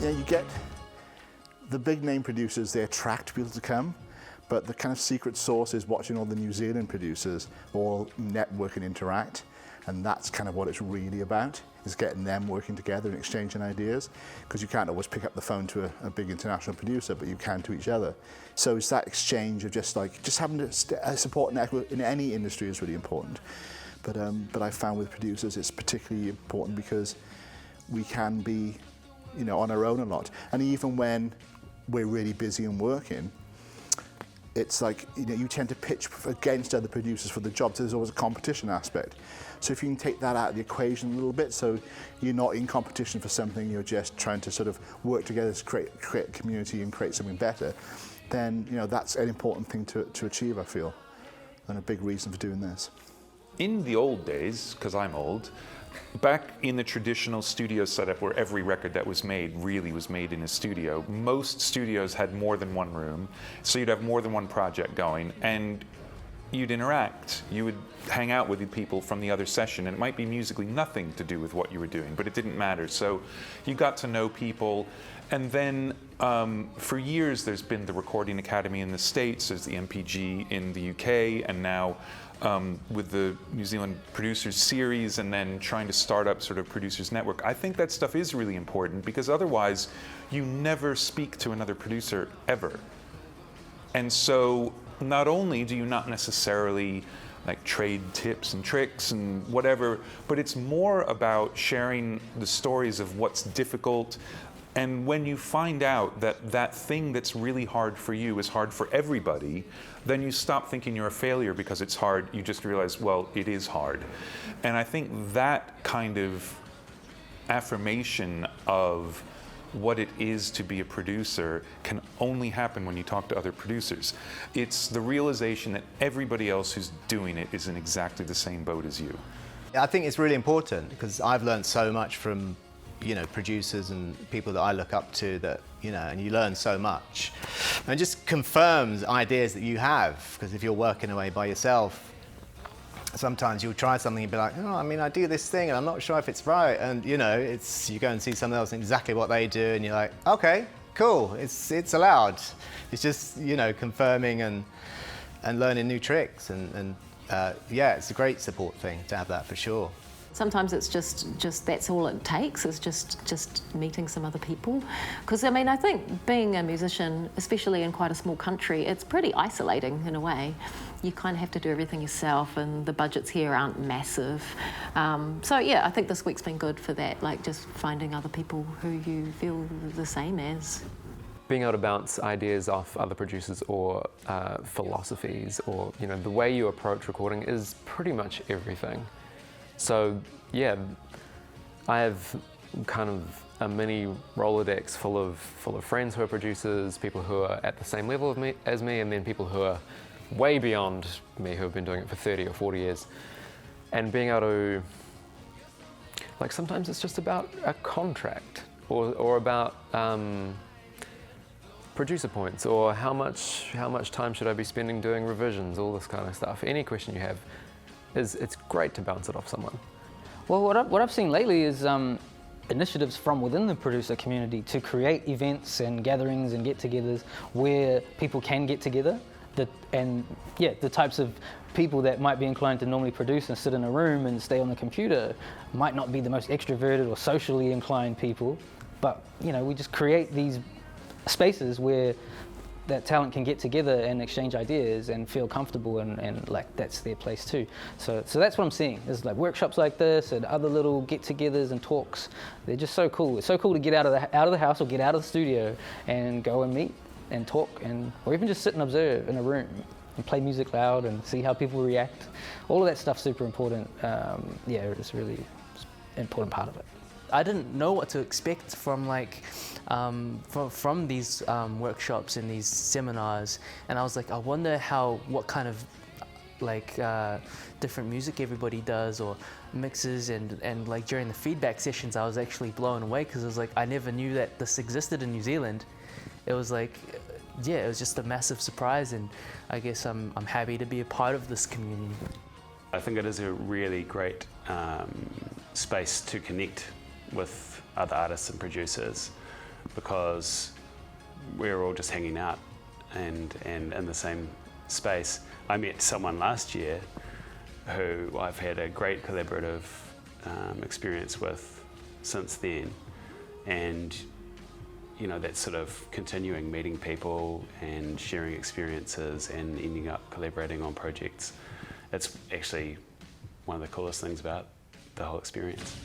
Yeah, you get the big name producers, they attract people to come, but the kind of secret sauce is watching all the New Zealand producers all network and interact, and that's kind of what it's really about, is getting them working together and exchanging ideas, because you can't always pick up the phone to a big international producer, but you can to each other. So it's that exchange of just having a support network in any industry is really important. But I found with producers it's particularly important because we can be, on our own a lot. And even when we're really busy and working, it's like, you tend to pitch against other producers for the job, so there's always a competition aspect. So if you can take that out of the equation a little bit, so you're not in competition for something, you're just trying to sort of work together to create a community and create something better, then that's an important thing to achieve, I feel, and a big reason for doing this. In the old days, because I'm old, back in the traditional studio setup where every record that was made really was made in a studio, most studios had more than one room, so you'd have more than one project going, and you'd interact. You would hang out with the people from the other session, and it might be musically nothing to do with what you were doing, but it didn't matter. So you got to know people, and then for years there's been the Recording Academy in the States, there's the MPG in the UK, and now with the New Zealand Producers Series, and then trying to start up sort of Producers Network. I think that stuff is really important, because otherwise you never speak to another producer ever. And so not only do you not necessarily trade tips and tricks and whatever, but it's more about sharing the stories of what's difficult. And when you find out that that thing that's really hard for you is hard for everybody, then you stop thinking you're a failure because it's hard. You just realize, well, it is hard. And I think that kind of affirmation of what it is to be a producer can only happen when you talk to other producers. It's the realization that everybody else who's doing it is in exactly the same boat as you. I think it's really important, because I've learned so much from producers and people that I look up to, that and you learn so much, and it just confirms ideas that you have, because if you're working away by yourself, sometimes you'll try something and be like, I do this thing and I'm not sure if it's right, and you go and see someone else and exactly what they do, and you're like, okay, cool, it's allowed. It's just confirming and learning new tricks, and yeah, it's a great support thing to have that, for sure. Sometimes it's just that's all it takes, is just meeting some other people. Because I think being a musician, especially in quite a small country, it's pretty isolating in a way. You kind of have to do everything yourself, and the budgets here aren't massive. So yeah, I think this week's been good for that, just finding other people who you feel the same as. Being able to bounce ideas off other producers, or philosophies, or the way you approach recording is pretty much everything. So yeah, I have kind of a mini Rolodex full of friends who are producers, people who are at the same level as me, and then people who are way beyond me, who have been doing it for 30 or 40 years. And being able to, sometimes it's just about a contract, or about producer points, or how much time should I be spending doing revisions, all this kind of stuff. Any question you have, it's great to bounce it off someone. Well, what I've seen lately is initiatives from within the producer community to create events and gatherings and get-togethers where people can get together. The types of people that might be inclined to normally produce and sit in a room and stay on the computer might not be the most extroverted or socially inclined people, but we just create these spaces where that talent can get together and exchange ideas and feel comfortable, and that's their place too. So that's what I'm seeing. There's workshops like this and other little get-togethers and talks. They're just so cool. It's so cool to get out of the house or get out of the studio and go and meet and talk, or even just sit and observe in a room and play music loud and see how people react. All of that stuff's super important. Yeah, it's really an important part of it. I didn't know what to expect from from these workshops and these seminars, and I was like, I wonder what kind of different music everybody does or mixes, and during the feedback sessions I was actually blown away, because it was I never knew that this existed in New Zealand. It was yeah, it was just a massive surprise, and I guess I'm happy to be a part of this community. I think it is a really great space to connect with other artists and producers, because we're all just hanging out and in the same space. I met someone last year who I've had a great collaborative experience with since then, and you know, that's sort of continuing meeting people and sharing experiences and ending up collaborating on projects. It's actually one of the coolest things about the whole experience.